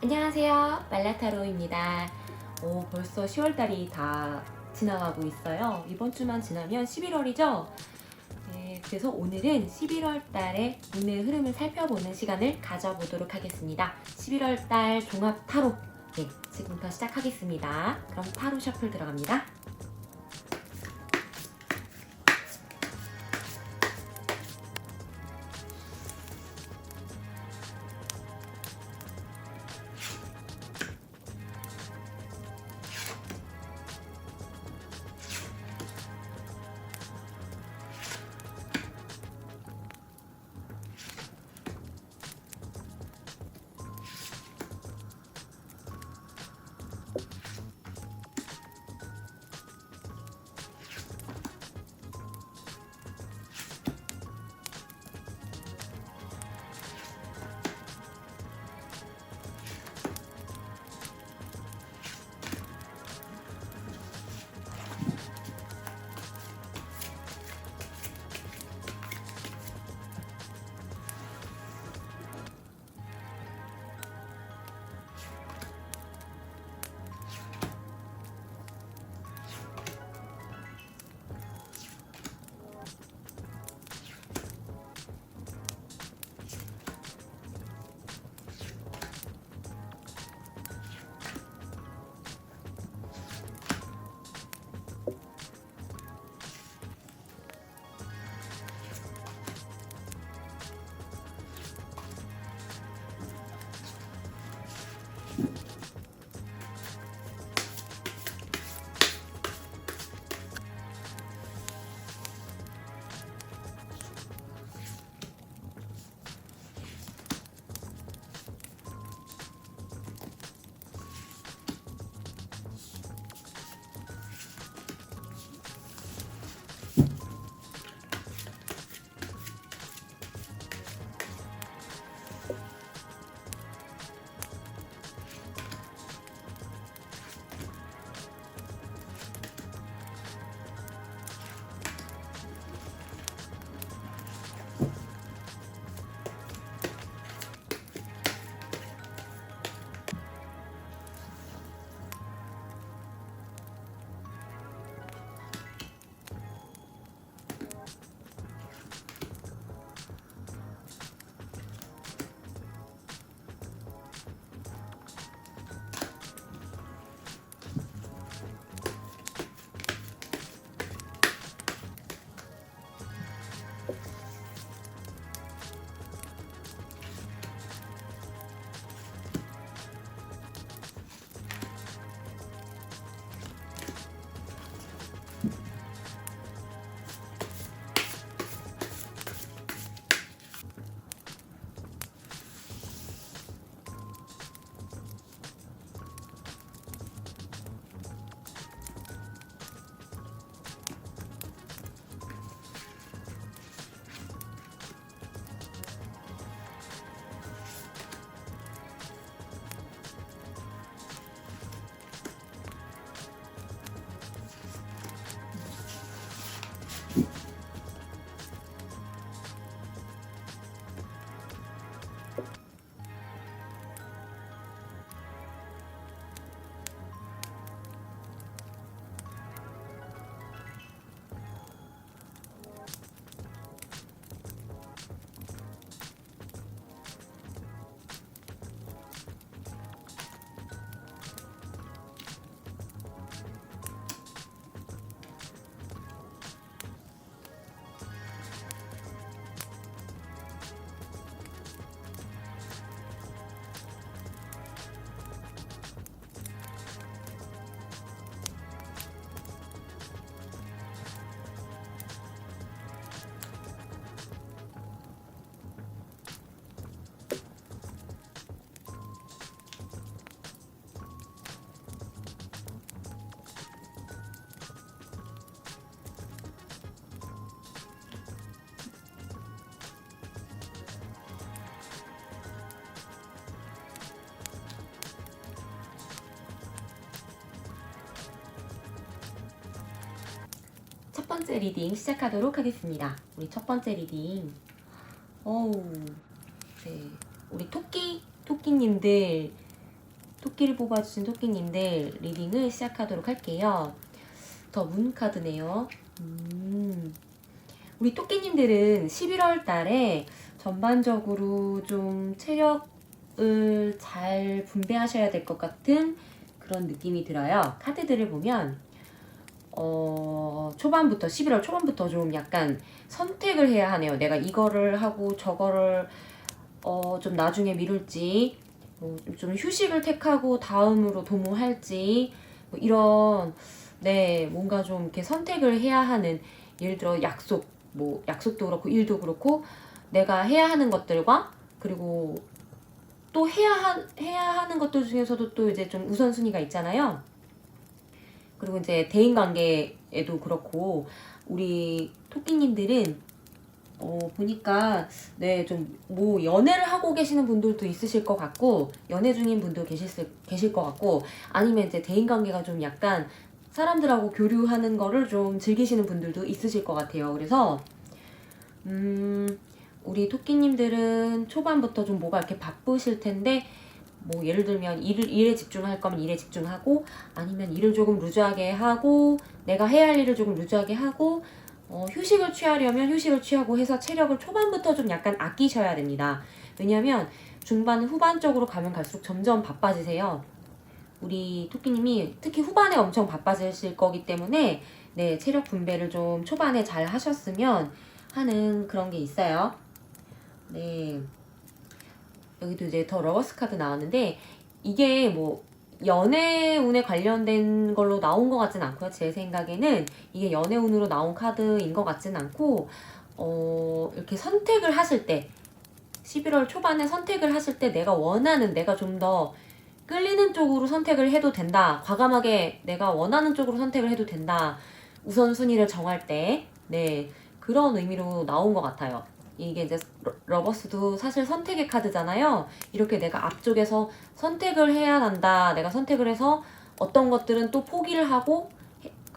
안녕하세요. 말라타로입니다. 벌써 10월달이 다 지나가고 있어요. 이번 주만 지나면 11월이죠? 네, 그래서 오늘은 11월달의 운의 흐름을 살펴보는 시간을 가져보도록 하겠습니다. 11월달 종합 타로. 네, 지금부터 시작하겠습니다. 그럼 타로 셔플 들어갑니다. 첫 번째 리딩 시작하도록 하겠습니다. 우리 첫 번째 리딩. 어우, 네. 우리 토끼님들 토끼를 뽑아주신 토끼님들 리딩을 시작하도록 할게요. 더 문 카드네요. 우리 토끼님들은 11월 달에 전반적으로 좀 체력을 잘 분배하셔야 될 것 같은 그런 느낌이 들어요. 카드들을 보면 초반부터 11월 초반부터 좀 약간 선택을 해야 하네요. 내가 이거를 하고 저거를 좀 나중에 미룰지, 좀 휴식을 택하고 다음으로 도모할지, 뭐 이런, 네, 뭔가 좀 이렇게 선택을 해야 하는, 예를 들어 약속도 그렇고 일도 그렇고 내가 해야 하는 것들과, 그리고 또 해야 하는 것들 중에서도 또 이제 좀 우선순위가 있잖아요. 그리고 이제 대인관계에도 그렇고 우리 토끼님들은 보니까 네, 좀 뭐 연애를 하고 계시는 분들도 있으실 것 같고, 연애 중인 분도 계실 것 같고, 아니면 이제 대인관계가 좀 약간 사람들하고 교류하는 거를 좀 즐기시는 분들도 있으실 것 같아요. 그래서 우리 토끼님들은 초반부터 좀 뭐가 이렇게 바쁘실 텐데, 뭐 예를 들면 일에 집중할 거면 일에 집중하고, 아니면 일을 조금 루즈하게 하고, 내가 해야 할 일을 조금 루즈하게 하고, 휴식을 취하려면 휴식을 취하고 해서 체력을 초반부터 좀 약간 아끼셔야 됩니다. 왜냐면 중반 후반 쪽으로 가면 갈수록 점점 바빠지세요. 우리 토끼님이 특히 후반에 엄청 바빠지실 거기 때문에 네, 체력 분배를 좀 초반에 잘 하셨으면 하는 그런 게 있어요. 네, 여기도 이제 더 러버스 카드 나왔는데, 이게 뭐 연애운에 관련된 걸로 나온 것 같진 않고요. 제 생각에는 이게 연애운으로 나온 카드인 것 같진 않고, 이렇게 선택을 하실 때, 11월 초반에 선택을 하실 때 내가 원하는, 내가 좀 더 끌리는 쪽으로 선택을 해도 된다. 과감하게 내가 원하는 쪽으로 선택을 해도 된다. 우선순위를 정할 때, 네, 그런 의미로 나온 것 같아요. 이게 이제 러버스도 사실 선택의 카드잖아요. 이렇게 내가 앞쪽에서 선택을 해야 한다. 내가 선택을 해서 어떤 것들은 또 포기를 하고,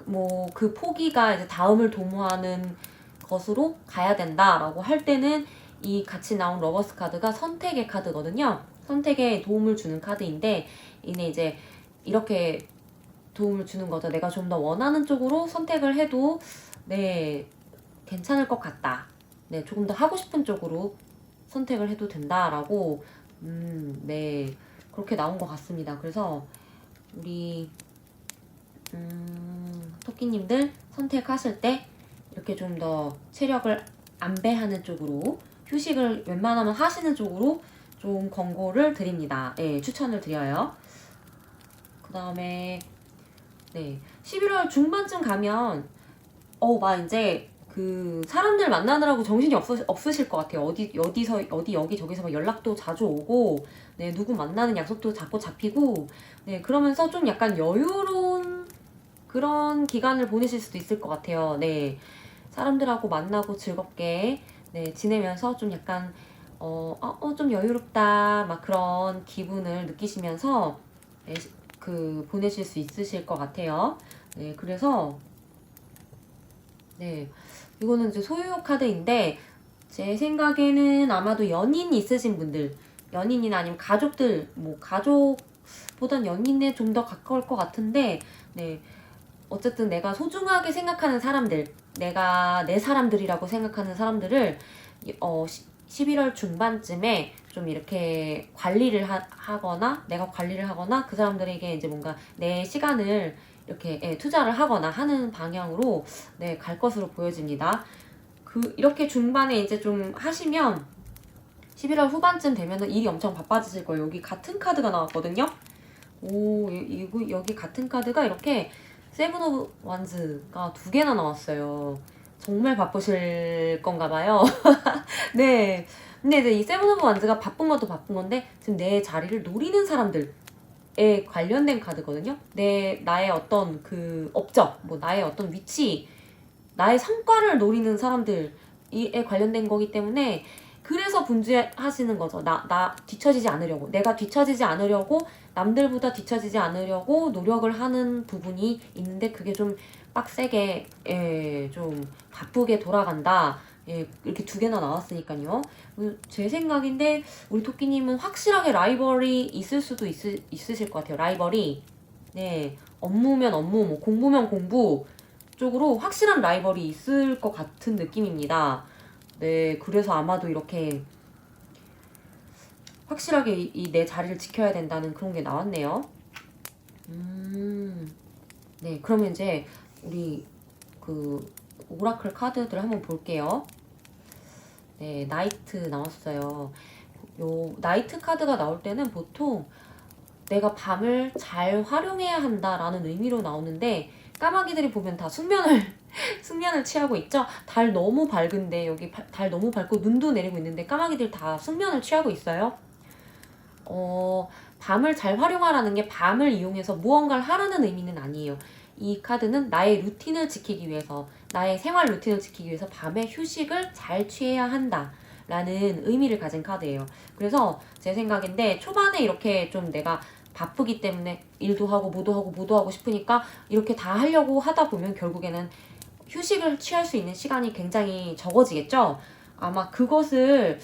뭐 그 포기가 이제 다음을 도모하는 것으로 가야 된다라고 할 때는 이 같이 나온 러버스 카드가 선택의 카드거든요. 선택에 도움을 주는 카드인데, 이게 이제 이렇게 도움을 주는 거죠. 내가 좀 더 원하는 쪽으로 선택을 해도 네, 괜찮을 것 같다. 네, 조금 더 하고 싶은 쪽으로 선택을 해도 된다라고 네, 그렇게 나온 것 같습니다. 그래서 우리 토끼님들 선택하실 때 이렇게 좀 더 체력을 안배하는 쪽으로, 휴식을 웬만하면 하시는 쪽으로 좀 권고를 드립니다. 네, 추천을 드려요. 그 다음에 네, 11월 중반쯤 가면 막 이제 그 사람들 만나느라고 정신이 없으실 것 같아요. 여기 저기서 막 연락도 자주 오고, 네, 누구 만나는 약속도 자꾸 잡히고, 네, 그러면서 좀 약간 여유로운 그런 기간을 보내실 수도 있을 것 같아요. 네, 사람들하고 만나고 즐겁게 네, 지내면서 좀 약간 좀 여유롭다 막 그런 기분을 느끼시면서 네, 보내실 수 있으실 것 같아요. 네, 그래서 네, 이거는 이제 소유욕 카드인데, 제 생각에는 아마도 연인 있으신 분들, 연인이나 아니면 가족들, 뭐 가족보단 연인에 좀 더 가까울 것 같은데, 네, 어쨌든 내가 소중하게 생각하는 사람들, 내가 내 사람들이라고 생각하는 사람들을 11월 중반쯤에 좀 이렇게 관리를 하거나, 내가 관리를 하거나, 그 사람들에게 이제 뭔가 내 시간을 이렇게 투자를 하거나 하는 방향으로 네, 갈 것으로 보여집니다. 이렇게 중반에 이제 좀 하시면 11월 후반쯤 되면은 일이 엄청 바빠지실 거예요. 여기 같은 카드가 나왔거든요. 여기 같은 카드가 이렇게 세븐 오브 완즈가 2개나 나왔어요. 정말 바쁘실 건가 봐요. 네. 근데 이제 이 세븐 오브 완즈가 바쁜 것도 바쁜 건데, 지금 내 자리를 노리는 사람들에 관련된 카드거든요. 나의 어떤 그 업적, 뭐 나의 어떤 위치, 나의 성과를 노리는 사람들에 관련된 거기 때문에, 그래서 분주하시는 거죠. 나 뒤처지지 않으려고. 내가 뒤처지지 않으려고, 남들보다 뒤처지지 않으려고 노력을 하는 부분이 있는데, 그게 좀 빡세게, 좀 바쁘게 돌아간다. 예, 이렇게 두 개나 나왔으니까요. 제 생각인데 우리 토끼님은 확실하게 라이벌이 있을 수도 있으실 것 같아요. 라이벌이 네, 업무면 업무, 뭐 공부면 공부 쪽으로 확실한 라이벌이 있을 것 같은 느낌입니다. 네, 그래서 아마도 이렇게 확실하게 이 내 자리를 지켜야 된다는 그런 게 나왔네요. 네, 그러면 이제 우리 그 오라클 카드들 한번 볼게요. 네, 나이트 나왔어요. 요 나이트 카드가 나올 때는 보통 내가 밤을 잘 활용해야 한다라는 의미로 나오는데 까마귀들이 보면 다 숙면을 숙면을 취하고 있죠. 달 너무 밝은데 여기 달 너무 밝고 눈도 내리고 있는데 까마귀들 다 숙면을 취하고 있어요. 밤을 잘 활용하라는 게 밤을 이용해서 무언가를 하라는 의미는 아니에요. 이 카드는 나의 루틴을 지키기 위해서, 나의 생활 루틴을 지키기 위해서 밤에 휴식을 잘 취해야 한다 라는 의미를 가진 카드예요. 그래서 제 생각인데 초반에 이렇게 좀 내가 바쁘기 때문에 일도 하고 뭐도 하고 싶으니까 이렇게 다 하려고 하다 보면 결국에는 휴식을 취할 수 있는 시간이 굉장히 적어지겠죠? 아마 그것을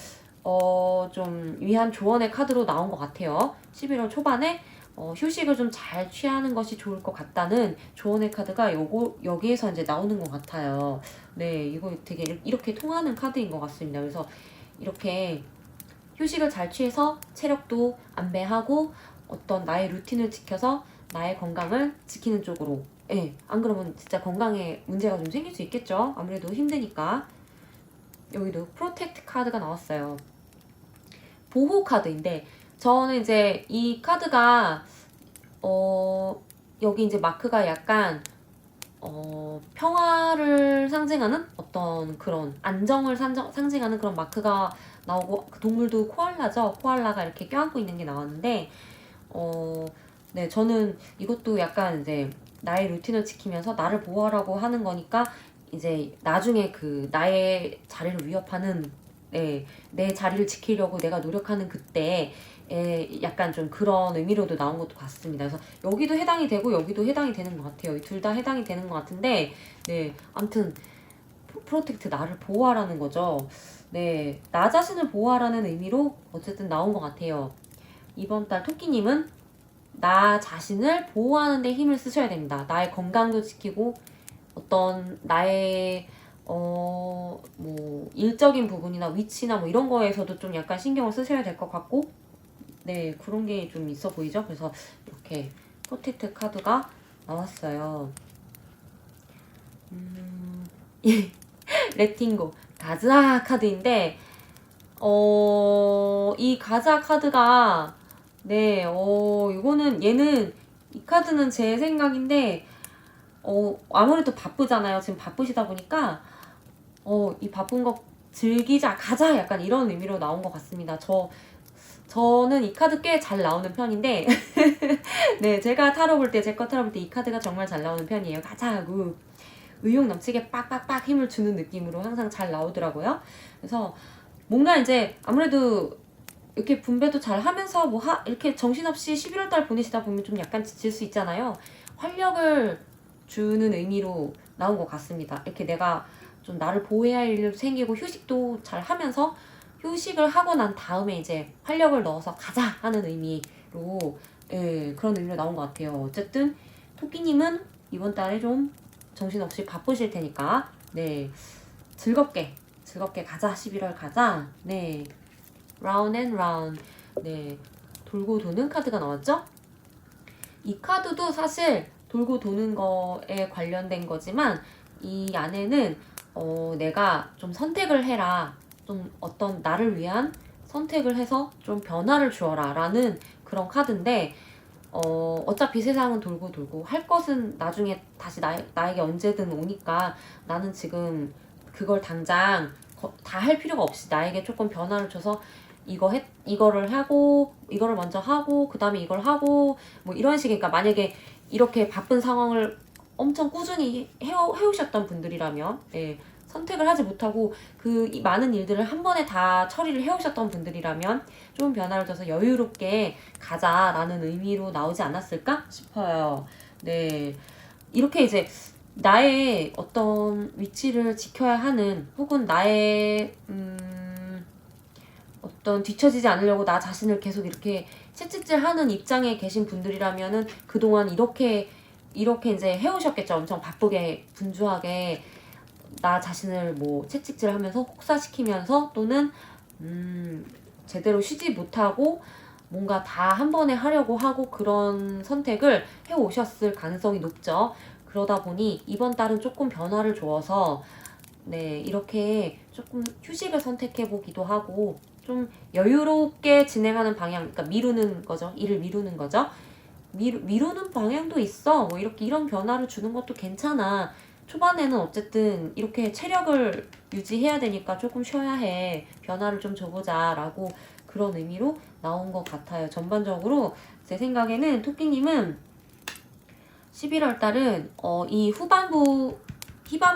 좀 위한 조언의 카드로 나온 것 같아요. 11월 초반에 휴식을 좀 잘 취하는 것이 좋을 것 같다는 조언의 카드가 여기에서 이제 나오는 것 같아요. 네, 이거 되게 이렇게 통하는 카드인 것 같습니다. 그래서 이렇게 휴식을 잘 취해서 체력도 안배하고 어떤 나의 루틴을 지켜서 나의 건강을 지키는 쪽으로. 예, 안 그러면 진짜 건강에 문제가 좀 생길 수 있겠죠. 아무래도 힘드니까. 여기도 프로텍트 카드가 나왔어요. 보호 카드인데 저는 이제 이 카드가 여기 이제 마크가 약간 평화를 상징하는 어떤 그런 안정을 상징하는 그런 마크가 나오고 그 동물도 코알라죠. 코알라가 이렇게 껴안고 있는 게 나왔는데 네, 저는 이것도 약간 이제 나의 루틴을 지키면서 나를 보호하라고 하는 거니까 이제 나중에 그 나의 자리를 위협하는 내 자리를 지키려고 내가 노력하는 그때 약간 좀 그런 의미로도 나온 것도 같습니다. 그래서 여기도 해당이 되고 여기도 해당이 되는 것 같아요. 둘 다 해당이 되는 것 같은데 네, 아무튼 프로텍트 나를 보호하라는 거죠. 네, 나 자신을 보호하라는 의미로 어쨌든 나온 것 같아요. 이번 달 토끼님은 나 자신을 보호하는 데 힘을 쓰셔야 됩니다. 나의 건강도 지키고 어떤 나의 뭐 일적인 부분이나 위치나 뭐 이런 거에서도 좀 약간 신경을 쓰셔야 될 것 같고 네, 그런 게 좀 있어 보이죠. 그래서 이렇게 프로텍트 카드가 나왔어요. 레팅고 가즈아 카드인데 이 가즈아 카드가 네, 이거는 얘는 이 카드는 제 생각인데 아무래도 바쁘잖아요. 지금 바쁘시다 보니까 이 바쁜 거 즐기자, 가자 약간 이런 의미로 나온 것 같습니다. 저는 이 카드 꽤 잘 나오는 편인데 네, 제가 타로 볼 때, 제 거 타로 볼 때 이 카드가 정말 잘 나오는 편이에요. 가자 하고 의욕 넘치게 빡빡빡 힘을 주는 느낌으로 항상 잘 나오더라고요. 그래서 뭔가 이제 아무래도 이렇게 분배도 잘 하면서 이렇게 정신없이 11월 달 보내시다 보면 좀 약간 지칠 수 있잖아요. 활력을 주는 의미로 나온 것 같습니다. 이렇게 내가 좀 나를 보호해야 할 일도 생기고 휴식도 잘 하면서 휴식을 하고 난 다음에 이제 활력을 넣어서 가자 하는 의미로 그런 의미로 나온 것 같아요. 어쨌든 토끼님은 이번 달에 좀 정신없이 바쁘실 테니까 네, 즐겁게 가자. 11월 가자. 네, round and round. 네, 돌고 도는 카드가 나왔죠? 이 카드도 사실 돌고 도는 거에 관련된 거지만 이 안에는 내가 좀 선택을 해라. 좀 어떤 나를 위한 선택을 해서 좀 변화를 주어라 라는 그런 카드인데 어차피 세상은 돌고 돌고 할 것은 나중에 다시 나에게 언제든 오니까 나는 지금 그걸 당장 다 할 필요가 없이 나에게 조금 변화를 줘서 이거를 하고 이거를 먼저 하고 그 다음에 이걸 하고 뭐 이런 식이니까 만약에 이렇게 바쁜 상황을 엄청 꾸준히 해오셨던 분들이라면 선택을 하지 못하고 그 많은 일들을 한 번에 다 처리를 해오셨던 분들이라면 좀 변화를 줘서 여유롭게 가자라는 의미로 나오지 않았을까 싶어요. 네, 이렇게 이제 나의 어떤 위치를 지켜야 하는, 혹은 나의 어떤 뒤처지지 않으려고 나 자신을 계속 이렇게 채찍질하는 입장에 계신 분들이라면은 그동안 이렇게 이제 해오셨겠죠. 엄청 바쁘게 분주하게 나 자신을 뭐 채찍질하면서 혹사시키면서, 또는 제대로 쉬지 못하고 뭔가 다 한 번에 하려고 하고 그런 선택을 해오셨을 가능성이 높죠. 그러다 보니 이번 달은 조금 변화를 주어서 네, 이렇게 조금 휴식을 선택해 보기도 하고 좀 여유롭게 진행하는 방향, 그러니까 미루는 거죠. 일을 미루는 거죠. 미루는 방향도 있어. 뭐 이렇게 이런 변화를 주는 것도 괜찮아. 초반에는 어쨌든 이렇게 체력을 유지해야 되니까 조금 쉬어야 해. 변화를 좀 줘보자 라고 그런 의미로 나온 것 같아요. 전반적으로 제 생각에는 토끼님은 11월 달은 이 후반부에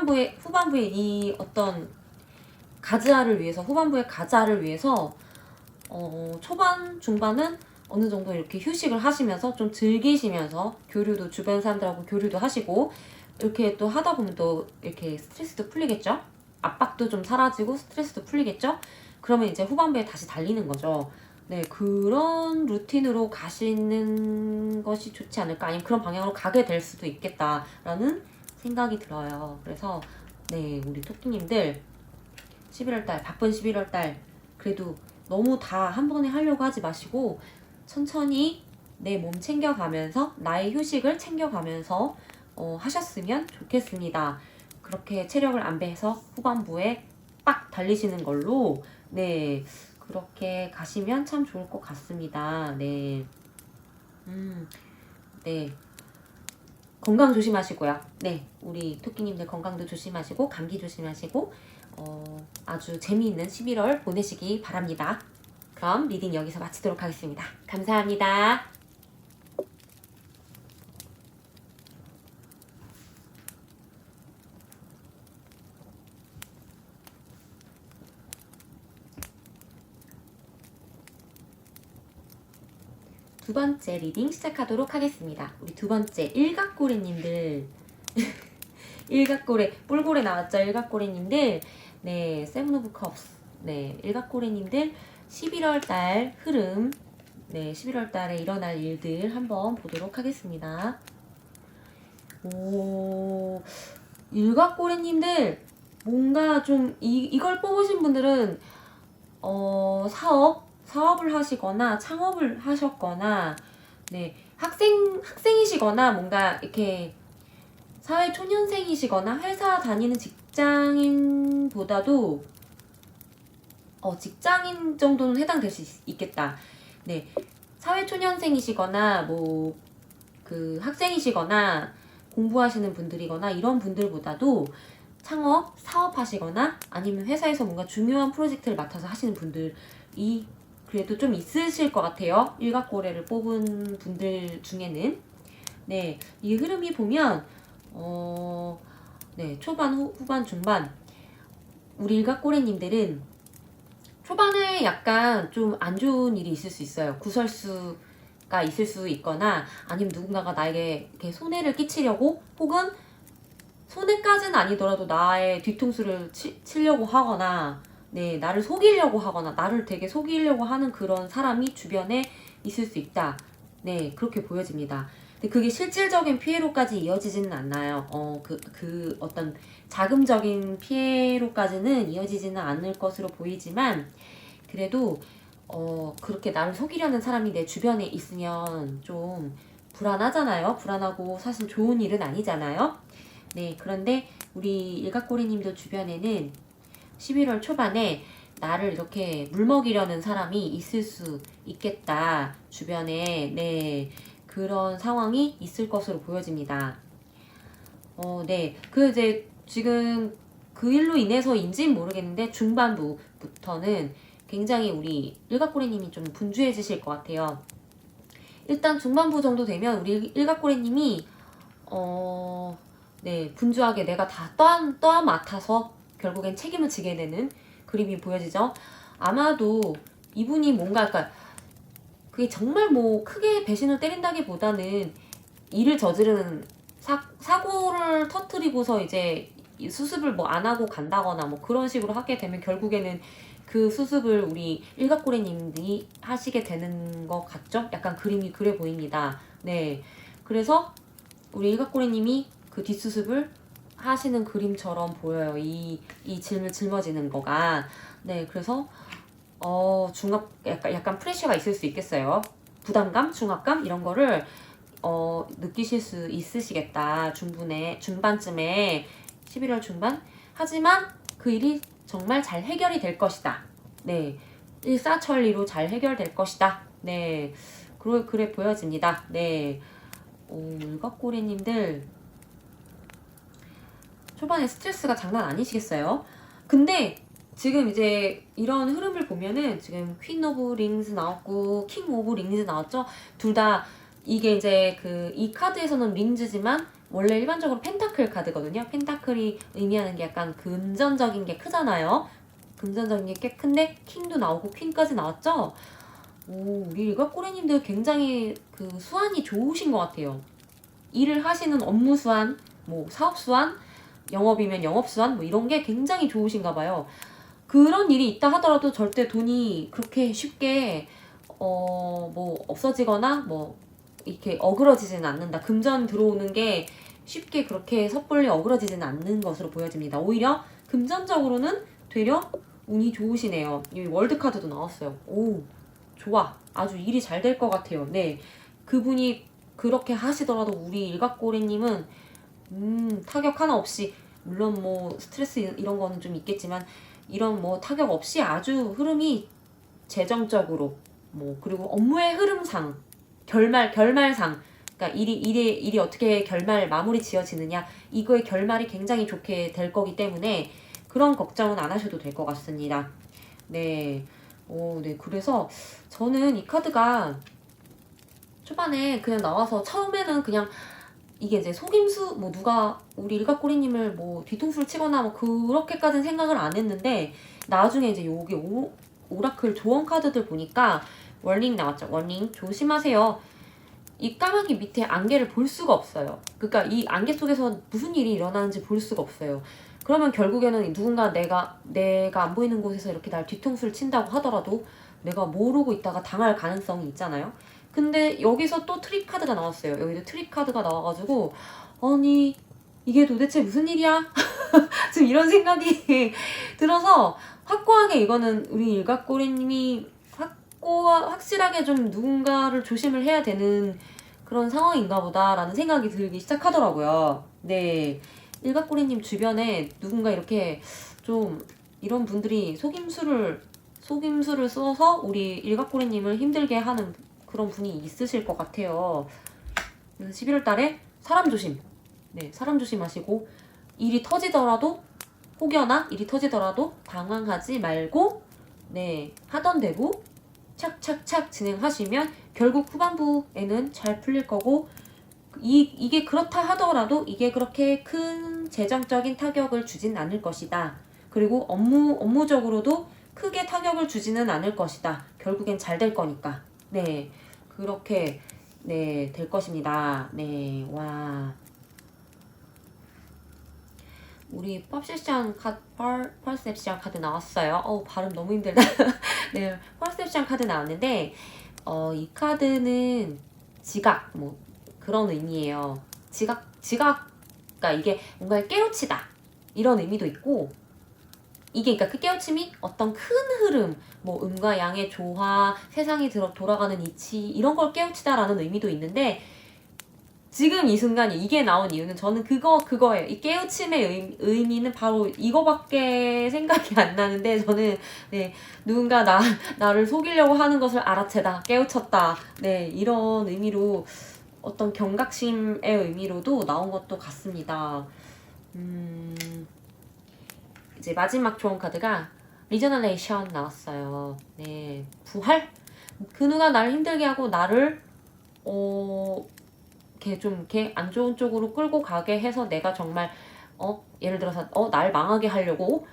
이 어떤 후반부의 가자를 위해서 초반, 중반은 어느 정도 이렇게 휴식을 하시면서 좀 즐기시면서 주변 사람들하고 교류도 하시고 이렇게 또 하다 보면 또 이렇게 스트레스도 풀리겠죠? 압박도 좀 사라지고 스트레스도 풀리겠죠? 그러면 이제 후반부에 다시 달리는 거죠. 네, 그런 루틴으로 가시는 것이 좋지 않을까, 아니면 그런 방향으로 가게 될 수도 있겠다라는 생각이 들어요. 그래서 네, 우리 토끼님들 11월달, 바쁜 11월달 그래도 너무 다 한 번에 하려고 하지 마시고 천천히 내 몸 챙겨가면서 나의 휴식을 챙겨가면서 하셨으면 좋겠습니다. 그렇게 체력을 안배해서 후반부에 빡 달리시는 걸로 네, 그렇게 가시면 참 좋을 것 같습니다. 네. 네. 건강 조심하시고요. 네. 우리 토끼님들 건강도 조심하시고, 감기 조심하시고, 아주 재미있는 11월 보내시기 바랍니다. 그럼 리딩 여기서 마치도록 하겠습니다. 감사합니다. 두 번째 리딩 시작하도록 하겠습니다. 우리 두 번째 일각고래님들 일각고래, 뿔고래 나왔죠? 일각고래님들 네, 세븐 오브 컵스 네, 일각고래님들 11월달 흐름 네, 11월달에 일어날 일들 한번 보도록 하겠습니다. 오, 일각고래님들 뭔가 좀 이걸 뽑으신 분들은 사업을 하시거나 창업을 하셨거나 네, 학생이시거나 뭔가 이렇게 사회 초년생이시거나 회사 다니는 직장인보다도 직장인 정도는 해당될 수 있겠다. 네, 사회 초년생이시거나 뭐 그 학생이시거나 공부하시는 분들이거나 이런 분들보다도 사업하시거나 아니면 회사에서 뭔가 중요한 프로젝트를 맡아서 하시는 분들이 그래도 좀 있으실 것 같아요. 일각고래를 뽑은 분들 중에는. 네, 이 흐름이 보면 네, 초반, 후반, 중반 우리 일각고래님들은 초반에 약간 좀 안 좋은 일이 있을 수 있어요. 구설수가 있을 수 있거나 아니면 누군가가 나에게 이렇게 손해를 끼치려고, 혹은 손해까지는 아니더라도 나의 뒤통수를 치려고 하거나 네, 나를 속이려고 하거나 나를 되게 속이려고 하는 그런 사람이 주변에 있을 수 있다. 네, 그렇게 보여집니다. 근데 그게 실질적인 피해로까지 이어지지는 않나요? 그 어떤 자금적인 피해로까지는 이어지지는 않을 것으로 보이지만, 그래도 그렇게 나를 속이려는 사람이 내 주변에 있으면 좀 불안하잖아요. 불안하고 사실 좋은 일은 아니잖아요. 네, 그런데 우리 일각고래님들 주변에는 11월 초반에 나를 이렇게 물먹이려는 사람이 있을 수 있겠다. 주변에 네, 그런 상황이 있을 것으로 보여집니다. 네, 이제 지금 그 일로 인해서인지는 모르겠는데 중반부부터는 굉장히 우리 일각고래님이 좀 분주해지실 것 같아요. 일단 중반부 정도 되면 우리 일각고래님이 네, 분주하게 내가 다 떠맡아서 결국엔 책임을 지게 되는 그림이 보여지죠. 아마도 이분이 뭔가, 그러니까 그게 정말 뭐 크게 배신을 때린다기보다는 일을 저지르는 사고를 터뜨리고서 이제 이 수습을 뭐 안 하고 간다거나 뭐 그런 식으로 하게 되면 결국에는 그 수습을 우리 일각고래님이 하시게 되는 것 같죠? 약간 그림이 그래 보입니다. 네. 그래서 우리 일각고래님이 그 뒷수습을 하시는 그림처럼 보여요. 이 짊어지는 거가. 네. 그래서 약간 프레셔가 있을 수 있겠어요. 부담감, 중압감 이런 거를 느끼실 수 있으시겠다. 중반쯤에 11월 중반. 하지만 그 일이 정말 잘 해결이 될 것이다. 네. 일사천리로 잘 해결될 것이다. 네. 그래 보여집니다. 네. 일각고래님들 초반에 스트레스가 장난 아니시겠어요? 근데 지금 이제 이런 흐름을 보면은 지금 퀸 오브 링스 나왔고 킹 오브 링스 나왔죠? 둘 다 이게 이제 이 카드에서는 링즈지만 원래 일반적으로 펜타클 카드거든요. 펜타클이 의미하는 게 약간 금전적인 게 크잖아요. 금전적인 게 꽤 큰데 킹도 나오고 퀸까지 나왔죠? 우리 일각고래님들 굉장히 수완이 좋으신 것 같아요. 일을 하시는 업무 수완, 뭐 사업 수완, 영업이면 영업 수완 뭐 이런 게 굉장히 좋으신가 봐요. 그런 일이 있다 하더라도 절대 돈이 그렇게 쉽게 뭐 없어지거나 뭐 이렇게 어그러지지는 않는다. 금전 들어오는 게 쉽게 그렇게 섣불리 어그러지지는 않는 것으로 보여집니다. 오히려 금전적으로는 되려 운이 좋으시네요. 이 월드 카드도 나왔어요. 오, 좋아. 아주 일이 잘 될 것 같아요. 네, 그분이 그렇게 하시더라도 우리 일각고래님은 타격 하나 없이, 물론 뭐 스트레스 이런 거는 좀 있겠지만 이런 뭐 타격 없이 아주 흐름이 재정적으로 뭐 그리고 업무의 흐름상 결말상, 그러니까 일이 어떻게 마무리 지어지느냐, 이거의 결말이 굉장히 좋게 될 거기 때문에 그런 걱정은 안 하셔도 될 것 같습니다. 네. 네. 그래서 저는 이 카드가 초반에 그냥 나와서 처음에는 그냥 이게 이제 속임수, 뭐 누가 우리 일각고래님을 뭐 뒤통수를 치거나 뭐 그렇게까지는 생각을 안 했는데 나중에 이제 요게 오라클 조언 카드들 보니까 워닝 나왔죠. 워닝 조심하세요. 이 까마귀 밑에 안개를 볼 수가 없어요. 그러니까 이 안개 속에서 무슨 일이 일어나는지 볼 수가 없어요. 그러면 결국에는 누군가 내가 안 보이는 곳에서 이렇게 날 뒤통수를 친다고 하더라도 내가 모르고 있다가 당할 가능성이 있잖아요. 근데 여기서 또 트릭 카드가 나왔어요. 여기도 트릭 카드가 나와가지고 아니 이게 도대체 무슨 일이야? 지금 이런 생각이 들어서 확고하게 이거는 우리 일각고래님이 확실하게 좀 누군가를 조심을 해야 되는 그런 상황인가 보다라는 생각이 들기 시작하더라고요. 네, 일각고래님 주변에 누군가 이렇게 좀 이런 분들이 속임수를 써서 우리 일각고래님을 힘들게 하는 그런 분이 있으실 것 같아요. 11월 달에 사람 조심. 네, 사람 조심하시고 혹여나 일이 터지더라도 당황하지 말고 네, 하던 대로 착착착 진행하시면 결국 후반부에는 잘 풀릴 거고, 이게 그렇다 하더라도 이게 그렇게 큰 재정적인 타격을 주진 않을 것이다. 그리고 업무적으로도 크게 타격을 주지는 않을 것이다. 결국엔 잘 될 거니까. 네, 그렇게 네, 될 것입니다. 네, 와. 우리 퍼셉션 카드 나왔어요. 발음 너무 힘들다. 네, 퍼셉션 카드 나왔는데 이 카드는 지각 뭐 그런 의미예요. 그러니까 이게 뭔가를 깨우치다 이런 의미도 있고, 이게 그러니까 그 깨우침이 어떤 큰 흐름, 뭐 음과 양의 조화, 세상이 돌아가는 이치 이런 걸 깨우치다라는 의미도 있는데, 지금 이 순간 이게 나온 이유는 저는 그거예요. 이 깨우침의 의미는 바로 이거밖에 생각이 안 나는데, 저는 네, 누군가 나를 속이려고 하는 것을 알아채다, 깨우쳤다, 네, 이런 의미로 어떤 경각심의 의미로도 나온 것도 같습니다. 이제 마지막 조언 카드가 리저널레이션 나왔어요. 네, 부활? 그 누가 나를 힘들게 하고 나를 이렇게 안 좋은 쪽으로 끌고 가게 해서 내가 정말 예를 들어서 날 망하게 하려고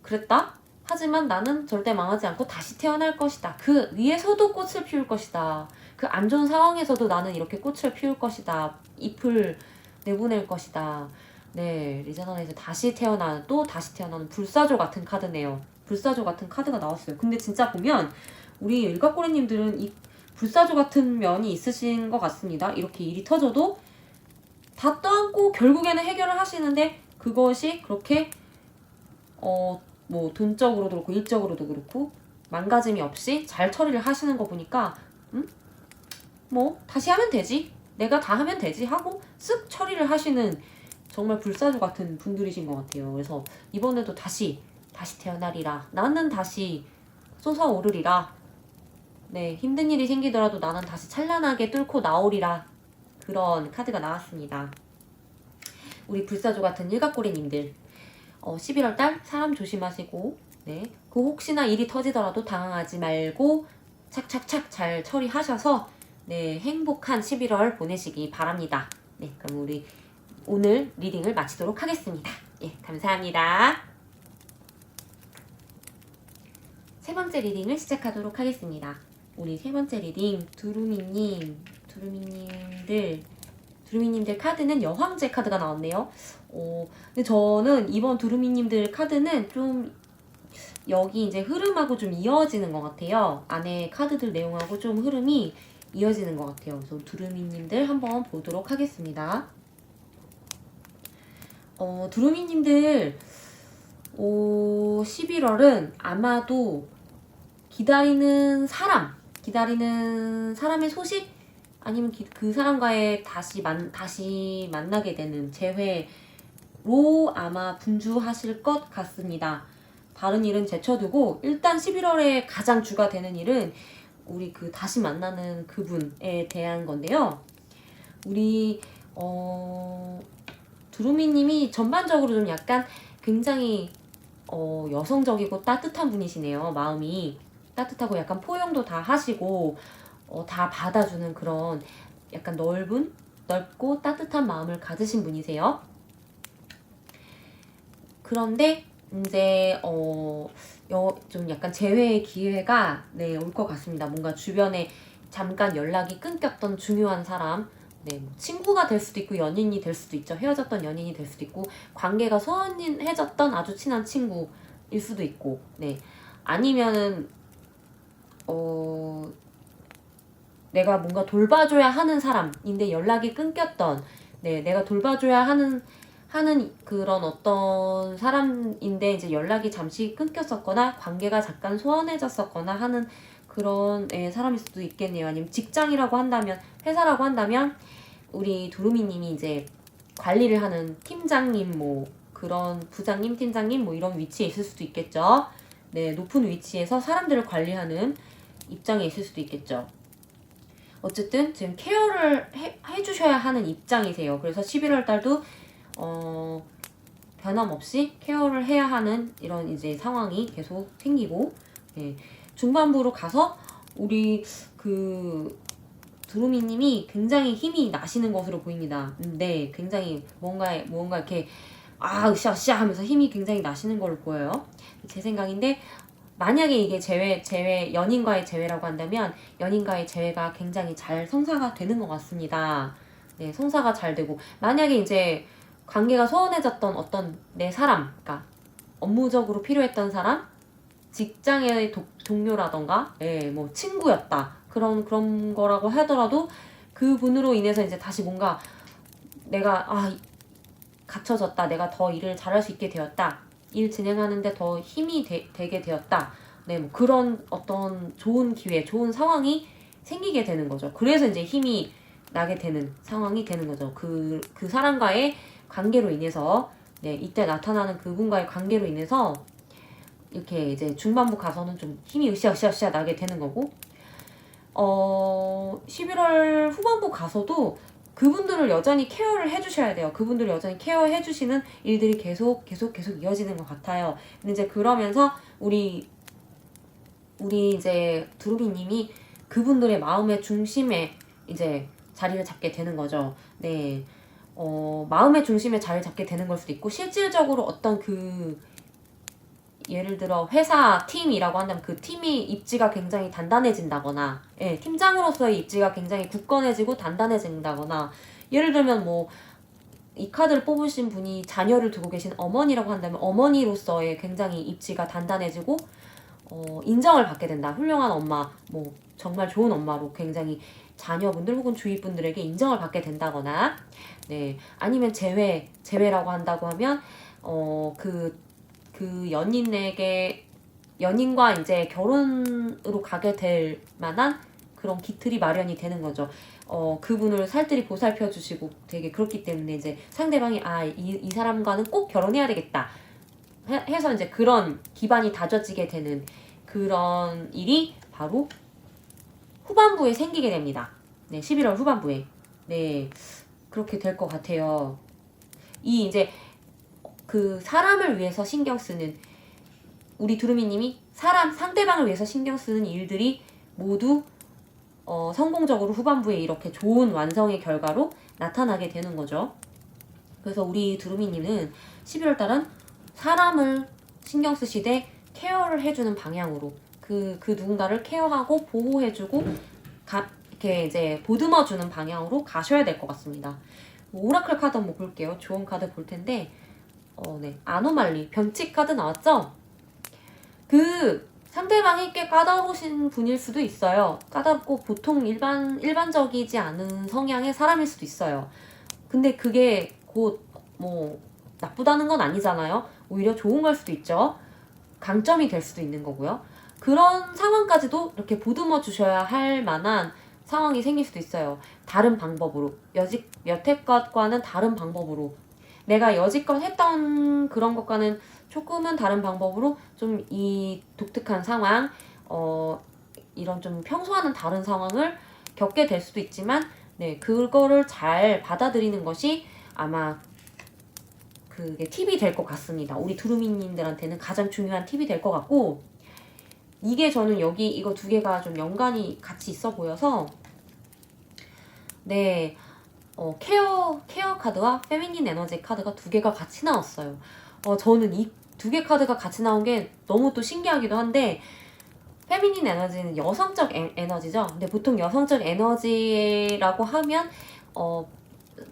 그랬다? 하지만 나는 절대 망하지 않고 다시 태어날 것이다. 그 위에서도 꽃을 피울 것이다. 그 안 좋은 상황에서도 나는 이렇게 꽃을 피울 것이다. 잎을 내보낼 것이다. 네, 리제너에서 다시 태어나는, 또 다시 태어나는 불사조 같은 카드네요. 불사조 같은 카드가 나왔어요. 근데 진짜 보면 우리 일각고래님들은 이 불사조 같은 면이 있으신 것 같습니다. 이렇게 일이 터져도 다 떠안고 결국에는 해결을 하시는데, 그것이 그렇게 뭐 돈적으로도 그렇고 일적으로도 그렇고 망가짐이 없이 잘 처리를 하시는 거 보니까 뭐 다시 하면 되지, 내가 다 하면 되지 하고 쓱 처리를 하시는 정말 불사조 같은 분들이신 것 같아요. 그래서 이번에도 다시 태어나리라, 나는 다시 솟아오르리라, 네, 힘든 일이 생기더라도 나는 다시 찬란하게 뚫고 나오리라, 그런 카드가 나왔습니다. 우리 불사조 같은 일각고래님들 11월달 사람 조심하시고, 네, 그 혹시나 일이 터지더라도 당황하지 말고 착착착 잘 처리하셔서 네, 행복한 11월 보내시기 바랍니다. 네, 그럼 우리 오늘 리딩을 마치도록 하겠습니다. 예, 감사합니다. 세 번째 리딩을 시작하도록 하겠습니다. 우리 세 번째 리딩 두루미님들 카드는 여황제 카드가 나왔네요. 근데 저는 이번 두루미님들 카드는 좀 여기 이제 흐름하고 좀 이어지는 것 같아요. 안에 카드들 내용하고 좀 흐름이 이어지는 것 같아요. 그래서 두루미님들 한번 보도록 하겠습니다. 두루미님들 11월은 아마도 기다리는 사람의 소식, 아니면 그 사람과의 다시 만나게 되는 재회로 아마 분주하실 것 같습니다. 다른 일은 제쳐두고 일단 11월에 가장 주가 되는 일은 우리 그 다시 만나는 그분에 대한 건데요. 우리 두루미님이 전반적으로 좀 약간 굉장히 여성적이고 따뜻한 분이시네요. 마음이 따뜻하고 약간 포용도 다 하시고 다 받아주는 그런 약간 넓고 따뜻한 마음을 가지신 분이세요. 그런데 이제 좀 약간 재회의 기회가 네, 올 것 같습니다. 뭔가 주변에 잠깐 연락이 끊겼던 중요한 사람, 네, 뭐 친구가 될 수도 있고 연인이 될 수도 있죠. 헤어졌던 연인이 될 수도 있고 관계가 소원해졌던 아주 친한 친구일 수도 있고, 네, 아니면은 내가 뭔가 돌봐줘야 하는 사람인데 연락이 끊겼던, 네, 내가 돌봐줘야 하는 그런 어떤 사람인데 이제 연락이 잠시 끊겼었거나 관계가 잠깐 소원해졌었거나 하는 그런 사람일 수도 있겠네요. 아니면 직장이라고 한다면, 회사라고 한다면 우리 두루미님이 이제 관리를 하는 팀장님, 뭐 그런 부장님, 팀장님 뭐 이런 위치에 있을 수도 있겠죠. 네, 높은 위치에서 사람들을 관리하는 입장에 있을 수도 있겠죠. 어쨌든 지금 케어를 해주셔야 하는 입장이세요. 그래서 11월 달도 변함없이 케어를 해야 하는 이런 이제 상황이 계속 생기고, 네, 중반부로 가서 우리 그 두루미님이 굉장히 힘이 나시는 것으로 보입니다. 네, 굉장히 뭔가 이렇게 으쌰으쌰 하면서 힘이 굉장히 나시는 걸로 보여요. 제 생각인데, 만약에 이게 연인과의 재회라고 한다면 연인과의 재회가 굉장히 잘 성사가 되는 것 같습니다. 네, 성사가 잘 되고, 만약에 이제 관계가 소원해졌던 어떤 내 사람, 그러니까 업무적으로 필요했던 사람, 직장의 동료라던가, 예, 뭐 친구였다, 그런 거라고 하더라도 그분으로 인해서 이제 다시 뭔가 내가 갖춰졌다, 내가 더 일을 잘할 수 있게 되었다, 일 진행하는데 더 힘이 되게 되었다, 네, 뭐 그런 어떤 좋은 기회, 좋은 상황이 생기게 되는 거죠. 그래서 이제 힘이 나게 되는 상황이 되는 거죠. 그 사람과의 관계로 인해서, 네, 이때 나타나는 그분과의 관계로 인해서 이렇게 이제 중반부 가서는 좀 힘이 으쌰으쌰 나게 되는 거고, 11월 후반부 가서도 그분들을 여전히 케어를 해주셔야 돼요. 그분들을 여전히 케어해 주시는 일들이 계속 이어지는 것 같아요. 근데 이제 그러면서 우리 이제 두루미님이 그분들의 마음의 중심에 이제 자리를 잡게 되는 거죠. 네, 마음의 중심에 자리를 잡게 되는 걸 수도 있고, 실질적으로 어떤 예를 들어 회사 팀이라고 한다면 그 팀이 입지가 굉장히 단단해진다거나, 예, 팀장으로서의 입지가 굉장히 굳건해지고 단단해진다거나, 예를 들면 뭐 이 카드를 뽑으신 분이 자녀를 두고 계신 어머니라고 한다면 어머니로서의 굉장히 입지가 단단해지고 인정을 받게 된다. 훌륭한 엄마, 뭐 정말 좋은 엄마로 굉장히 자녀분들 혹은 주위 분들에게 인정을 받게 된다거나, 네, 아니면 재회라고 한다고 하면 그 연인과 이제 결혼으로 가게 될 만한 그런 기틀이 마련이 되는 거죠. 그분을 살뜰히 보살펴 주시고 되게 그렇기 때문에 이제 상대방이 이 사람과는 꼭 결혼해야 되겠다 해서 이제 그런 기반이 다져지게 되는 그런 일이 바로 후반부에 생기게 됩니다. 네, 11월 후반부에. 네, 그렇게 될 것 같아요. 이 이제 그 사람을 위해서 신경 쓰는 우리 두루미님이 상대방을 위해서 신경 쓰는 일들이 모두 성공적으로 후반부에 이렇게 좋은 완성의 결과로 나타나게 되는 거죠. 그래서 우리 두루미님은 11월 달은 사람을 신경 쓰시되 케어를 해주는 방향으로 그 누군가를 케어하고 보호해주고 이렇게 이제 보듬어주는 방향으로 가셔야 될 것 같습니다. 오라클 카드 한번 볼게요. 좋은 카드 볼 텐데, 네, 아노말리 변칙 카드 나왔죠? 그 상대방이 꽤 까다로우신 분일 수도 있어요. 까다롭고 보통 일반적이지 않은 성향의 사람일 수도 있어요. 근데 그게 곧 뭐 나쁘다는 건 아니잖아요. 오히려 좋은 걸 수도 있죠. 강점이 될 수도 있는 거고요. 그런 상황까지도 이렇게 보듬어 주셔야 할 만한 상황이 생길 수도 있어요. 다른 방법으로, 여태껏과는 다른 방법으로, 내가 여지껏 했던 그런 것과는 조금은 다른 방법으로 좀 이 독특한 상황, 이런 좀 평소와는 다른 상황을 겪게 될 수도 있지만, 네, 그거를 잘 받아들이는 것이 아마 그게 팁이 될 것 같습니다. 우리 두루미님들한테는 가장 중요한 팁이 될 것 같고, 이게 저는 여기 이거 두 개가 좀 연관이 같이 있어 보여서, 네, 케어 카드와 페미닌 에너지 카드가 두 개가 같이 나왔어요. 저는 이 두 개 카드가 같이 나온 게 너무 또 신기하기도 한데, 페미닌 에너지는 여성적 에너지죠. 근데 보통 여성적 에너지라고 하면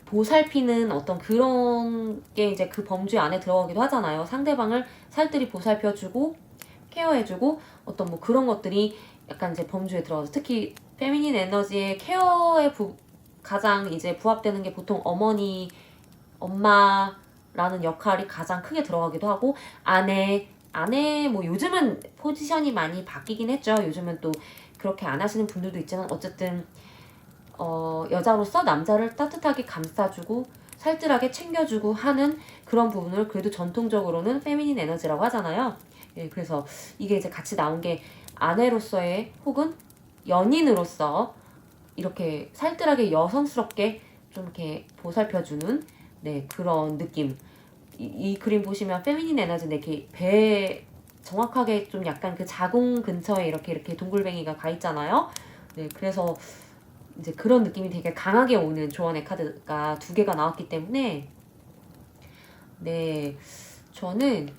보살피는 어떤 그런 게 이제 그 범주 안에 들어가기도 하잖아요. 상대방을 살뜰히 보살펴주고 케어해주고 어떤 뭐 그런 것들이 약간 이제 범주에 들어가서, 특히 페미닌 에너지의 케어에 가장 이제 부합되는 게 보통 엄마라는 역할이 가장 크게 들어가기도 하고, 아내 뭐 요즘은 포지션이 많이 바뀌긴 했죠. 요즘은 또 그렇게 안 하시는 분들도 있지만 어쨌든 여자로서 남자를 따뜻하게 감싸주고 살뜰하게 챙겨주고 하는 그런 부분을 그래도 전통적으로는 페미닌 에너지라고 하잖아요. 예, 그래서 이게 이제 같이 나온 게 아내로서의 혹은 연인으로서 이렇게 살뜰하게 여성스럽게 좀 이렇게 보살펴주는, 네, 그런 느낌. 이 그림 보시면 페미닌 에너지인데 이렇게 배 정확하게 좀 약간 그 자궁 근처에 이렇게 동글뱅이가 가 있잖아요. 네, 그래서 이제 그런 느낌이 되게 강하게 오는 조언의 카드가 두 개가 나왔기 때문에, 네, 저는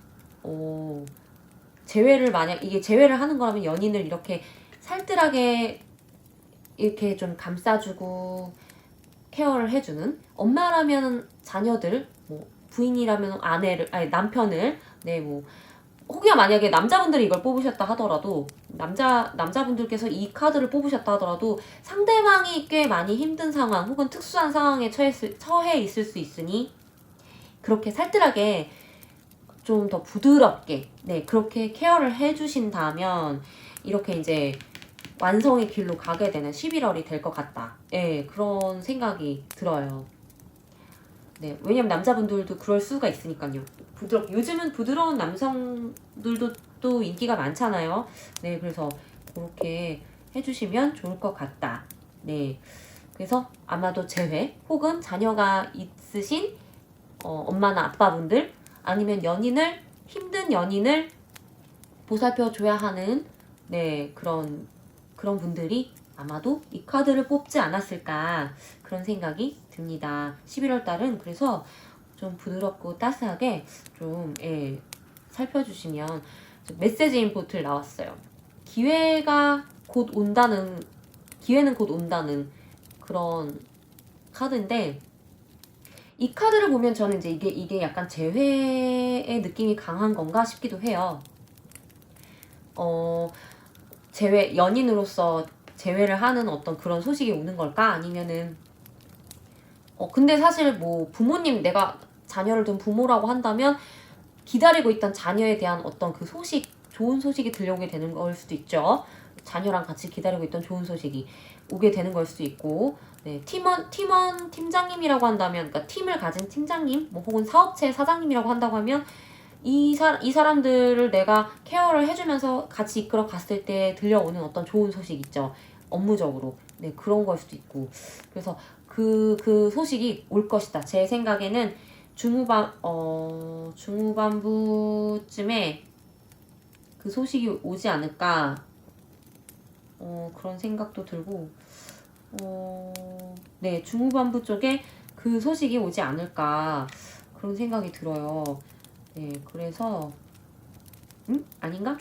만약 이게 재회를 하는 거라면 연인을 이렇게 살뜰하게 이렇게 좀 감싸주고 케어를 해주는, 엄마라면 자녀들, 뭐 부인이라면 남편을, 네, 뭐 혹여 만약에 남자분들이 이걸 뽑으셨다 하더라도, 남자분들께서 이 카드를 뽑으셨다 하더라도 상대방이 꽤 많이 힘든 상황 혹은 특수한 상황에 처해 있을 수 있으니 그렇게 살뜰하게 좀 더 부드럽게, 네, 그렇게 케어를 해주신다면 이렇게 이제 완성의 길로 가게 되는 11월이 될 것 같다. 예, 그런 생각이 들어요. 네, 왜냐면 남자분들도 그럴 수가 있으니까요. 요즘은 부드러운 남성들도 또 인기가 많잖아요. 네, 그래서 그렇게 해주시면 좋을 것 같다. 네, 그래서 아마도 재회 혹은 자녀가 있으신 엄마나 아빠분들, 아니면 힘든 연인을 보살펴줘야 하는, 네, 그런 분들이 아마도 이 카드를 뽑지 않았을까, 그런 생각이 듭니다. 11월 달은 그래서 좀 부드럽고 따스하게 좀, 예, 살펴주시면. 메시지 인포트 나왔어요. 기회는 곧 온다는 그런 카드인데, 이 카드를 보면 저는 이제 이게 약간 재회의 느낌이 강한 건가 싶기도 해요. 연인으로서 재회를 하는 어떤 그런 소식이 오는 걸까? 아니면은, 근데 사실 뭐 부모님, 내가 자녀를 둔 부모라고 한다면 기다리고 있던 자녀에 대한 어떤 그 소식, 좋은 소식이 들려오게 되는 걸 수도 있죠. 자녀랑 같이 기다리고 있던 좋은 소식이 오게 되는 걸 수도 있고, 네, 팀장님이라고 한다면, 그러니까 팀을 가진 팀장님, 뭐 혹은 사업체 사장님이라고 한다고 하면 이 사람들을 내가 케어를 해주면서 같이 이끌어 갔을 때 들려오는 어떤 좋은 소식 있죠. 업무적으로. 네, 그런 걸 수도 있고. 그래서 그 소식이 올 것이다. 제 생각에는 중후반부쯤에 그 소식이 오지 않을까. 그런 생각도 들고, 네, 중후반부 쪽에 그 소식이 오지 않을까. 그런 생각이 들어요. 네, 그래서 아닌가?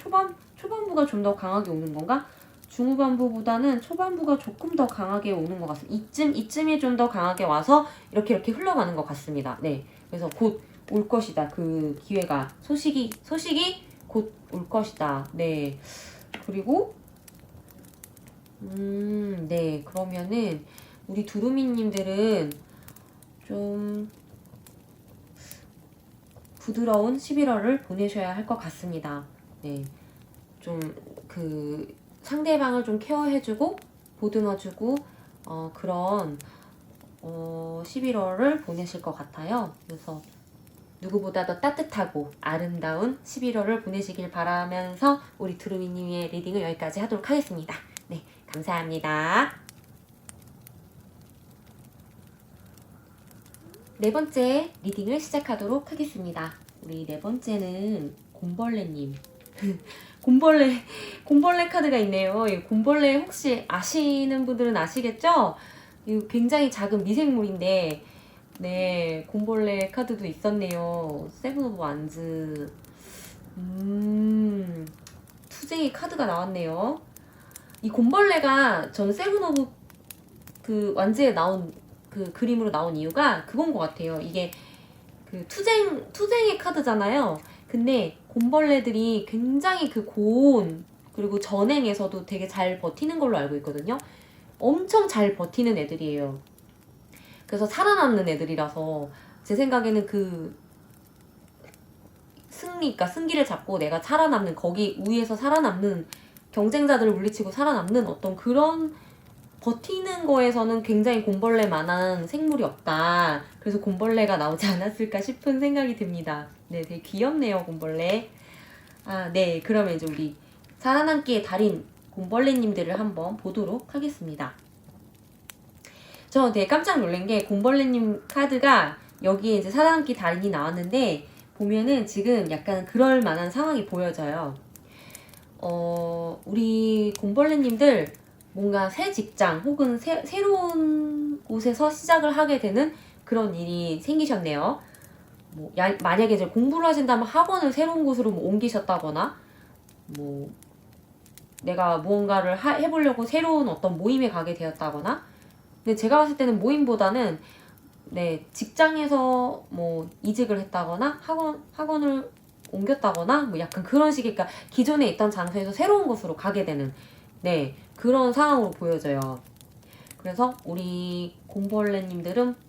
초반부가 좀 더 강하게 오는 건가? 중후반부보다는 초반부가 조금 더 강하게 오는 것 같습니다. 이쯤이 좀 더 강하게 와서 이렇게 흘러가는 것 같습니다. 네, 그래서 곧 올 것이다. 그 기회가 소식이 곧 올 것이다. 네, 그리고 네, 그러면은 우리 두루미님들은 좀 부드러운 11월을 보내셔야 할 것 같습니다. 네, 좀 그 상대방을 좀 케어해주고 보듬어주고 그런 11월을 보내실 것 같아요. 그래서 누구보다 더 따뜻하고 아름다운 11월을 보내시길 바라면서 우리 두루미님의 리딩을 여기까지 하도록 하겠습니다. 네, 감사합니다. 네 번째 리딩을 시작하도록 하겠습니다. 우리 네 번째는 곰벌레님. 곰벌레 카드가 있네요. 이 곰벌레 혹시 아시는 분들은 아시겠죠? 이 굉장히 작은 미생물인데, 네, 곰벌레 카드도 있었네요. 세븐 오브 완즈. 투쟁이 카드가 나왔네요. 이 곰벌레가 저는 세븐 오브 그 완즈에 나온 그 그림으로 나온 이유가 그건 것 같아요. 이게 그 투쟁의 카드잖아요. 근데 곰벌레들이 굉장히 그 고온 그리고 전행에서도 되게 잘 버티는 걸로 알고 있거든요. 엄청 잘 버티는 애들이에요. 그래서 살아남는 애들이라서 제 생각에는 그 그러니까 승기를 잡고 내가 살아남는 거기 위에서 살아남는 경쟁자들을 물리치고 살아남는 어떤 그런 버티는 거에서는 굉장히 곰벌레만한 생물이 없다. 그래서 곰벌레가 나오지 않았을까 싶은 생각이 듭니다. 네, 되게 귀엽네요, 곰벌레. 네, 그러면 이제 우리 살아남기의 달인 곰벌레님들을 한번 보도록 하겠습니다. 저 되게 깜짝 놀란 게 곰벌레님 카드가 여기에 이제 살아남기 달인이 나왔는데 보면은 지금 약간 그럴 만한 상황이 보여져요. 우리 곰벌레님들 뭔가 새 직장 혹은 새로운 곳에서 시작을 하게 되는 그런 일이 생기셨네요. 뭐 만약에 이제 공부를 하신다면 학원을 새로운 곳으로 뭐 옮기셨다거나 뭐 내가 무언가를 해보려고 새로운 어떤 모임에 가게 되었다거나 근데 제가 봤을 때는 모임보다는 네, 직장에서 뭐 이직을 했다거나 학원을 옮겼다거나 뭐 약간 그런 식의 그러니까 기존에 있던 장소에서 새로운 곳으로 가게 되는 네, 그런 상황으로 보여져요. 그래서 우리 곰벌레님들은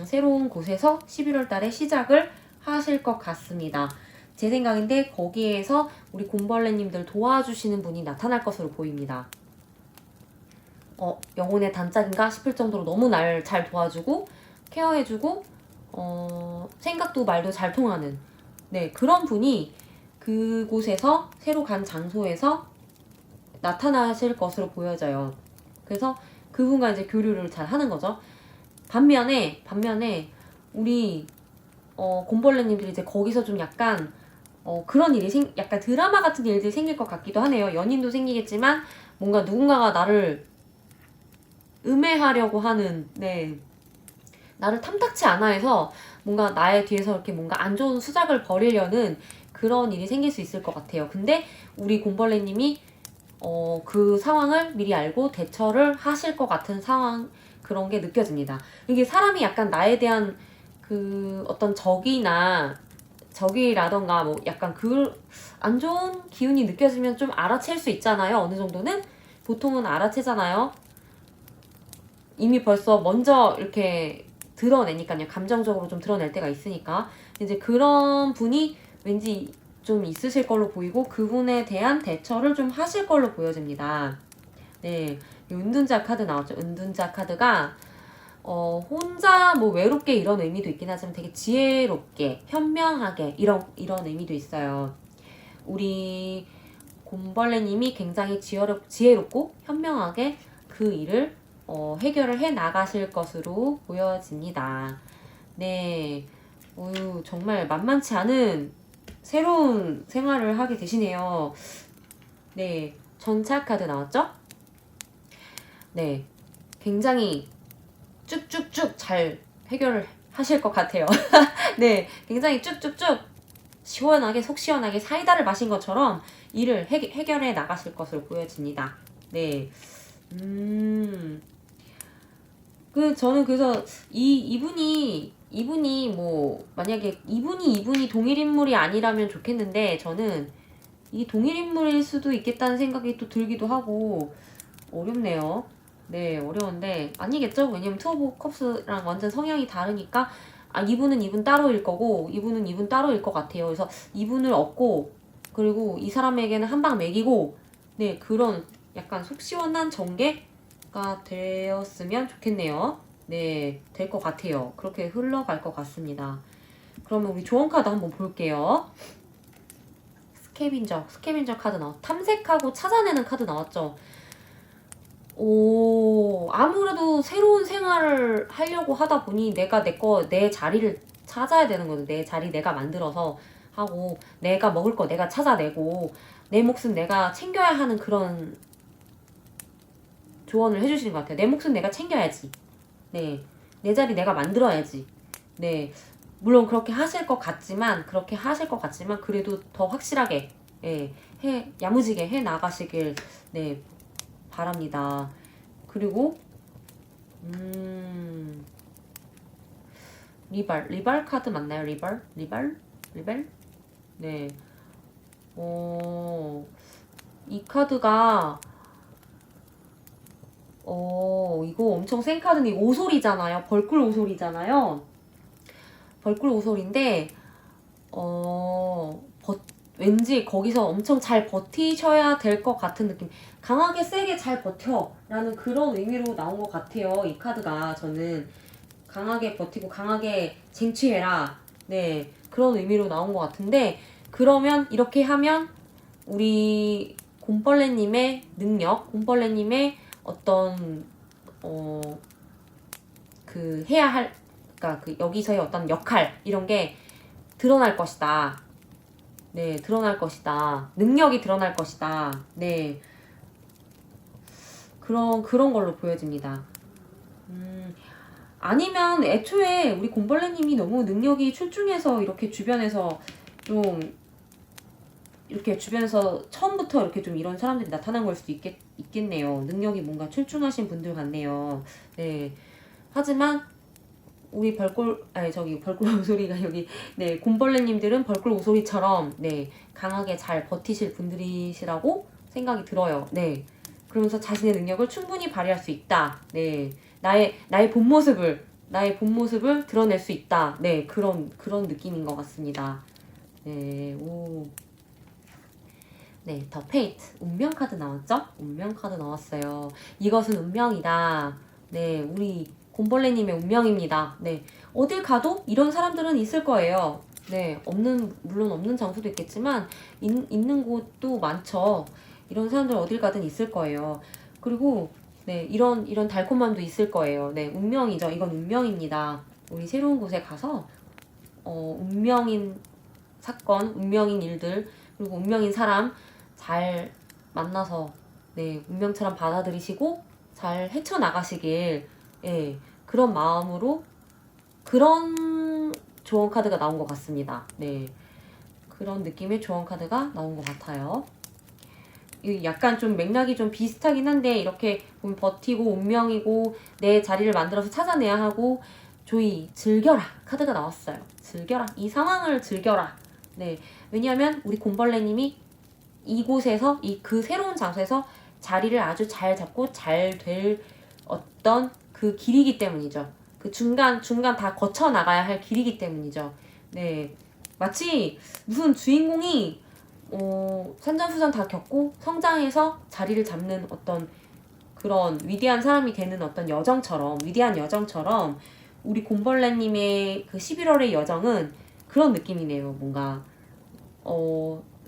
새로운 곳에서 11월 달에 시작을 하실 것 같습니다. 제 생각인데 거기에서 우리 곰벌레님들 도와주시는 분이 나타날 것으로 보입니다. 영혼의 단짝인가 싶을 정도로 너무 날 잘 도와주고 케어해주고 생각도 말도 잘 통하는 네, 그런 분이 그곳에서 새로 간 장소에서 나타나실 것으로 보여져요. 그래서 그분과 이제 교류를 잘 하는 거죠. 반면에 우리 곰벌레님들이 이제 거기서 좀 약간 그런 일이 약간 드라마 같은 일들이 생길 것 같기도 하네요. 연인도 생기겠지만 뭔가 누군가가 나를 음해하려고 하는 네, 나를 탐탁치 않아 해서 뭔가 나의 뒤에서 이렇게 뭔가 안 좋은 수작을 벌이려는 그런 일이 생길 수 있을 것 같아요. 근데 우리 곰벌레님이 그 상황을 미리 알고 대처를 하실 것 같은 상황 그런 게 느껴집니다. 이게 사람이 약간 나에 대한 그 어떤 적이라던가 뭐 약간 그 안 좋은 기운이 느껴지면 좀 알아챌 수 있잖아요. 어느 정도는 보통은 알아채잖아요. 이미 벌써 먼저 이렇게 드러내니까요. 감정적으로 좀 드러낼 때가 있으니까. 이제 그런 분이 왠지 좀 있으실 걸로 보이고 그분에 대한 대처를 좀 하실 걸로 보여집니다. 네, 이 은둔자 카드 나왔죠. 은둔자 카드가 혼자 뭐 외롭게 이런 의미도 있긴 하지만 되게 지혜롭게, 현명하게 이런 의미도 있어요. 우리 곰벌레님이 굉장히 지혜롭고 현명하게 그 일을 해결을 해 나가실 것으로 보여집니다. 네, 정말 만만치 않은 새로운 생활을 하게 되시네요. 네, 전차 카드 나왔죠? 네, 굉장히 쭉쭉쭉 잘 해결을 하실 것 같아요. 네, 굉장히 쭉쭉쭉 시원하게 속 시원하게 사이다를 마신 것처럼 일을 해결해 나가실 것으로 보여집니다. 네, 저는 그래서 이분이 뭐 만약에 이분이 동일 인물이 아니라면 좋겠는데 저는 이 동일 인물일 수도 있겠다는 생각이 또 들기도 하고 어렵네요. 네, 어려운데 아니겠죠? 왜냐면 투 오브 컵스랑 완전 성향이 다르니까 이분은 이분 따로일 거고 이분은 이분 따로일 것 같아요. 그래서 이분을 얻고 그리고 이 사람에게는 한 방 먹이고 네, 그런 약간 속 시원한 전개가 되었으면 좋겠네요. 네, 될 것 같아요. 그렇게 흘러갈 것 같습니다. 그러면 우리 조언 카드 한번 볼게요. 스캐빈저 카드 탐색하고 찾아내는 카드 나왔죠. 아무래도 새로운 생활을 하려고 하다 보니 내가 내 자리를 찾아야 되는 거죠. 내 자리 내가 만들어서 하고, 내가 먹을 거 내가 찾아내고, 내 몫은 내가 챙겨야 하는 그런 조언을 해주시는 것 같아요. 내 몫은 내가 챙겨야지. 네. 내 자리 내가 만들어야지. 네. 물론 그렇게 하실 것 같지만, 그래도 더 확실하게, 예, 야무지게 해 나가시길, 네, 바랍니다. 그리고 리발 카드 맞나요? 리발? 네. 이 카드가 이거 엄청 센 카드니 오솔이잖아요. 벌꿀 오솔이잖아요. 벌꿀 오솔인데 왠지 거기서 엄청 잘 버티셔야 될 것 같은 느낌. 강하게 세게 잘 버텨 라는 그런 의미로 나온 것 같아요. 이 카드가 저는 강하게 버티고 강하게 쟁취해라. 네, 그런 의미로 나온 것 같은데 그러면 이렇게 하면 우리 곰벌레님의 능력, 곰벌레님의 어떤 그 해야 할, 그러니까 그 여기서의 어떤 역할 이런 게 드러날 것이다. 네, 드러날 것이다. 능력이 드러날 것이다. 네, 그런 걸로 보여집니다. 아니면 애초에 우리 곰벌레님이 너무 능력이 출중해서 이렇게 주변에서 처음부터 이렇게 좀 이런 사람들이 나타난 걸 수도 있겠네요. 능력이 뭔가 출중하신 분들 같네요. 네. 하지만 우리 벌꿀 오소리가 여기, 네, 곰벌레님들은 벌꿀 오소리처럼, 네, 강하게 잘 버티실 분들이시라고 생각이 들어요. 네. 그러면서 자신의 능력을 충분히 발휘할 수 있다. 네. 나의 본 모습을 드러낼 수 있다. 네, 그런 느낌인 것 같습니다. 네, 네, 더 페이트. 운명 카드 나왔죠? 운명 카드 나왔어요. 이것은 운명이다. 네, 우리 곰벌레님의 운명입니다. 네, 어딜 가도 이런 사람들은 있을 거예요. 네, 물론 없는 장소도 있겠지만, 있는 곳도 많죠. 이런 사람들 어딜 가든 있을 거예요. 그리고, 네, 이런 달콤함도 있을 거예요. 네, 운명이죠. 이건 운명입니다. 우리 새로운 곳에 가서, 운명인 사건, 운명인 일들, 그리고 운명인 사람 잘 만나서, 네, 운명처럼 받아들이시고, 잘 헤쳐나가시길, 예, 그런 마음으로, 그런 조언 카드가 나온 것 같습니다. 네. 그런 느낌의 조언 카드가 나온 것 같아요. 약간 좀 맥락이 좀 비슷하긴 한데 이렇게 보면 버티고 운명이고 내 자리를 만들어서 찾아내야 하고 조이 즐겨라 카드가 나왔어요. 즐겨라. 이 상황을 즐겨라. 네. 왜냐하면 우리 곰벌레님이 이곳에서 그 새로운 장소에서 자리를 아주 잘 잡고 잘 될 어떤 그 길이기 때문이죠. 그 중간 다 거쳐 나가야 할 길이기 때문이죠. 네. 마치 무슨 주인공이 산전수전 다 겪고 성장해서 자리를 잡는 어떤 그런 위대한 사람이 되는 어떤 여정처럼, 위대한 여정처럼 우리 곰벌레님의 그 11월의 여정은 그런 느낌이네요. 뭔가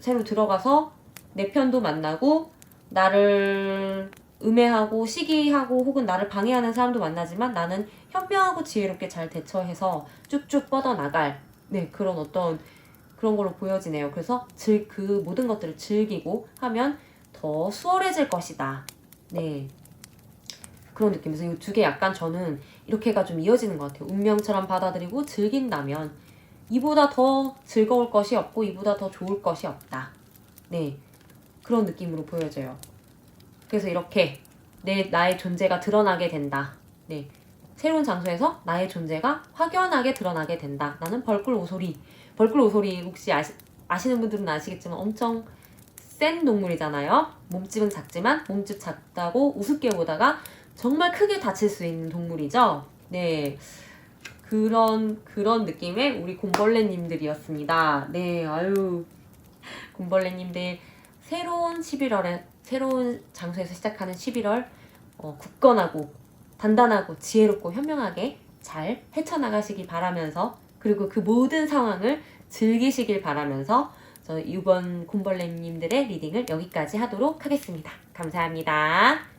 새로 들어가서 내 편도 만나고 나를 음해하고 시기하고 혹은 나를 방해하는 사람도 만나지만 나는 현명하고 지혜롭게 잘 대처해서 쭉쭉 뻗어나갈 그런 어떤 그런 걸로 보여지네요. 그래서 그 모든 것들을 즐기고 하면 더 수월해질 것이다. 네. 그런 느낌에서 이 두 개 약간 저는 이렇게가 좀 이어지는 것 같아요. 운명처럼 받아들이고 즐긴다면 이보다 더 즐거울 것이 없고 이보다 더 좋을 것이 없다. 네. 그런 느낌으로 보여져요. 그래서 이렇게 나의 존재가 드러나게 된다. 네. 새로운 장소에서 나의 존재가 확연하게 드러나게 된다. 나는 벌꿀 오소리. 벌꿀 오소리 혹시 아시는 분들은 아시겠지만 엄청 센 동물이잖아요. 몸집은 작지만 몸집 작다고 우습게 보다가 정말 크게 다칠 수 있는 동물이죠. 네. 그런 느낌의 우리 곰벌레님들이었습니다. 네. 아유. 곰벌레님들 새로운 11월에 새로운 장소에서 시작하는 11월 굳건하고 단단하고 지혜롭고 현명하게 잘 헤쳐나가시길 바라면서 그리고 그 모든 상황을 즐기시길 바라면서 저 이번 곰벌레님들의 리딩을 여기까지 하도록 하겠습니다. 감사합니다.